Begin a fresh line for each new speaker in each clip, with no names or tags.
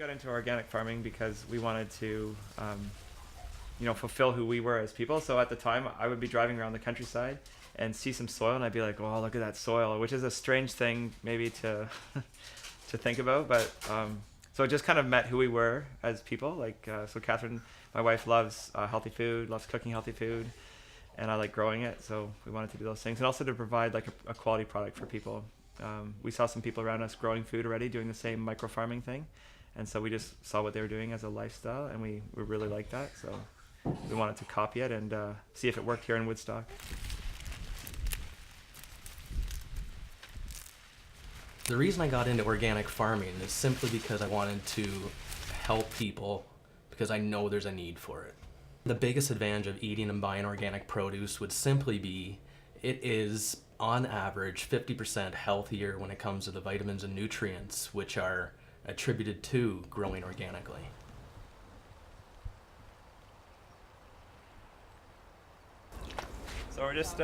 got into organic farming because we wanted to, fulfill who we were as people. So at the time, I would be driving around the countryside and see some soil, and I'd be like, "Oh, look at that soil," which is a strange thing maybe to to think about, but so it just kind of met who we were as people. So Catherine, my wife, loves healthy food, loves cooking healthy food, and I like growing it. So we wanted to do those things, and also to provide like a quality product for people. We saw some people around us growing food already, doing the same micro farming thing, and so we just saw what they were doing as a lifestyle, and we really liked that. So we wanted to copy it and see if it worked here in Woodstock.
The reason I got into organic farming is simply because I wanted to help people, because I know there's a need for it. The biggest advantage of eating and buying organic produce would simply be it is, on average, 50% healthier when it comes to the vitamins and nutrients which are attributed to growing organically.
So we're just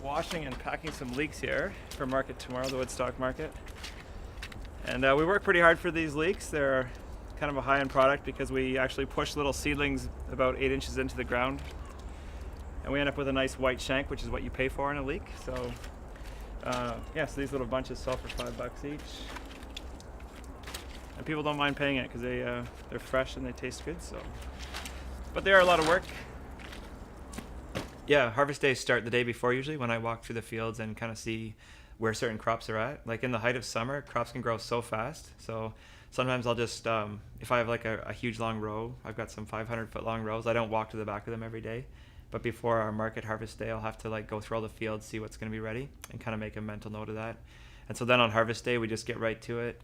washing and packing some leeks here for market tomorrow, the Woodstock market. And we work pretty hard for these leeks. They're kind of a high-end product because we actually push little seedlings about 8 inches into the ground. And we end up with a nice white shank, which is what you pay for in a leek. So, so these little bunches sell for $5 each. And people don't mind paying it because they're fresh and they taste good. So, but they are a lot of work. Yeah, harvest days start the day before usually, when I walk through the fields and kind of see where certain crops are at. Like in the height of summer, crops can grow so fast. So sometimes I'll just, if I have like a huge long row, I've got some 500-foot long rows, I don't walk to the back of them every day. But before our market harvest day, I'll have to like go through all the fields, see what's going to be ready, and kind of make a mental note of that. And so then on harvest day, we just get right to it.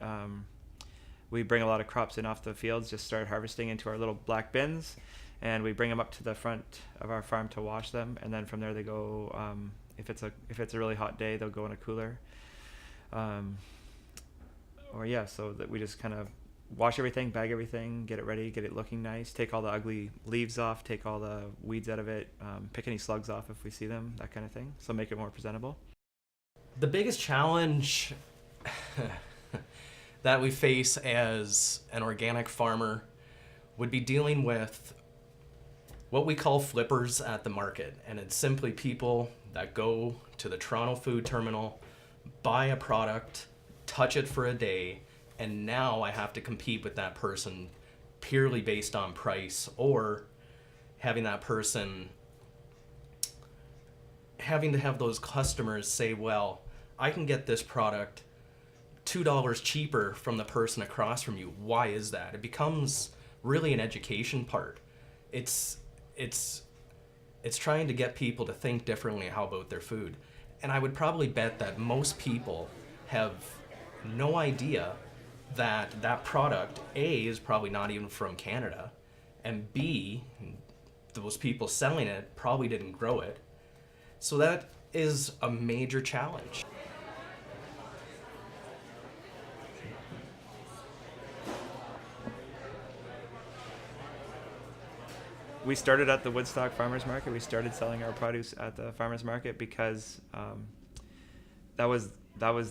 We bring a lot of crops in off the fields, just start harvesting into our little black bins, and we bring them up to the front of our farm to wash them. And then from there they go, if it's a really hot day, they'll go in a cooler. So that we just kind of wash everything, bag everything, get it ready, get it looking nice, take all the ugly leaves off, take all the weeds out of it, pick any slugs off if we see them, that kind of thing. So make it more presentable.
The biggest challenge that we face as an organic farmer would be dealing with what we call flippers at the market. And it's simply people that go to the Toronto Food Terminal, buy a product, touch it for a day, and now I have to compete with that person purely based on price, or having that person having to have those customers say, well, I can get this product $2 cheaper from the person across from you. Why is that? It becomes really an education part. It's trying to get people to think differently how about their food. And I would probably bet that most people have no idea that that product, A, is probably not even from Canada, and B, those people selling it probably didn't grow it. So that is a major challenge.
We started at the Woodstock Farmers Market. We started selling our produce at the farmers market because that was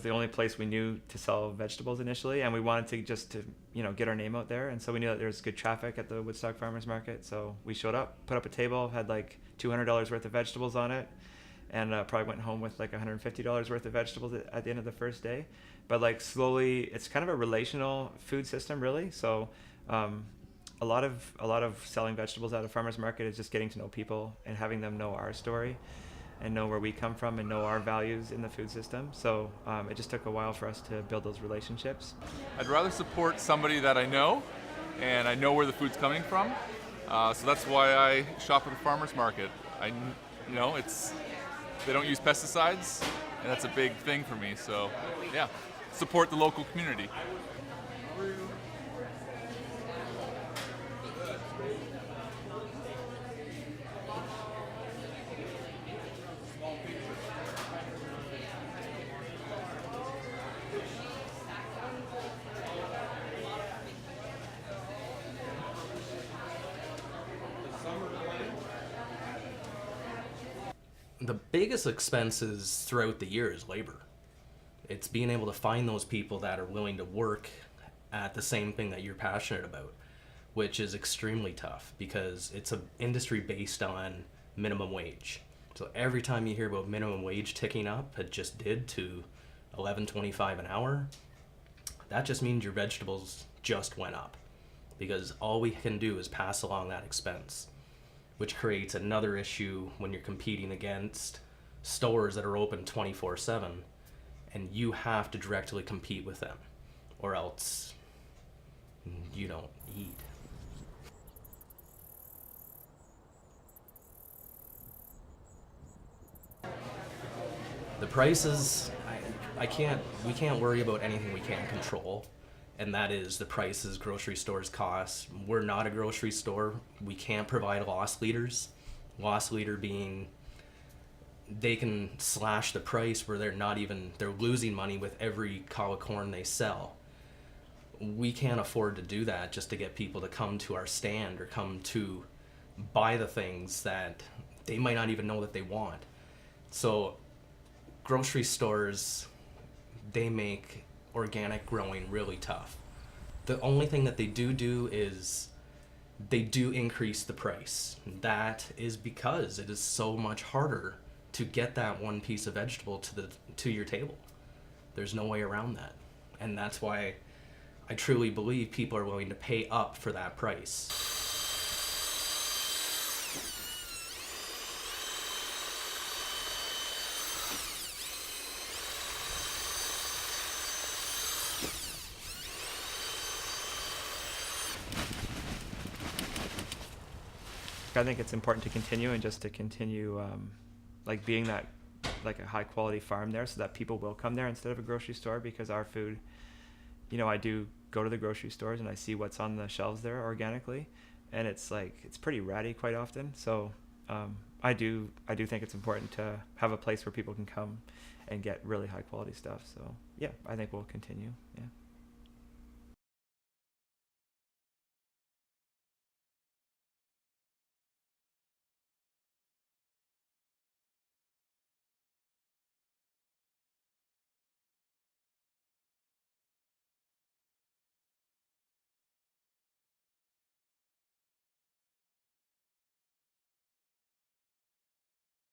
the only place we knew to sell vegetables initially, and we wanted to just to get our name out there. And so we knew that there was good traffic at the Woodstock Farmers Market. So we showed up, put up a table, had like $200 worth of vegetables on it, and probably went home with like $150 worth of vegetables at the end of the first day. But like slowly, it's kind of a relational food system, really. So a lot of selling vegetables at a farmer's market is just getting to know people and having them know our story and know where we come from and know our values in the food system. So it just took a while for us to build those relationships.
I'd rather support somebody that I know and I know where the food's coming from. So that's why I shop at the farmer's market. They don't use pesticides, and that's a big thing for me. So yeah, support the local community.
The biggest expenses throughout the year is labor. It's being able to find those people that are willing to work at the same thing that you're passionate about, which is extremely tough because it's an industry based on minimum wage. So every time you hear about minimum wage ticking up, it just did to $11.25 an hour, that just means your vegetables just went up, because all we can do is pass along that expense, which creates another issue when you're competing against stores that are open 24/7, and you have to directly compete with them, or else you don't eat. The prices, we can't worry about anything we can't control, and that is the prices grocery stores cost. We're not a grocery store. We can't provide loss leaders. Loss leader being they can slash the price where they're losing money with every cob of corn they sell. We can't afford to do that just to get people to come to our stand or come to buy the things that they might not even know that they want. So grocery stores, they make organic growing really tough. The only thing that they do is they do increase the price. That is because it is so much harder to get that one piece of vegetable to your table. There's no way around that. And that's why I truly believe people are willing to pay up for that price.
I think it's important to continue and just to continue like being that like a high quality farm there, so that people will come there instead of a grocery store, because our food, you know, I do go to the grocery stores and I see what's on the shelves there organically, and it's pretty ratty quite often. So I do think it's important to have a place where people can come and get really high quality stuff. So yeah, I think we'll continue. Yeah.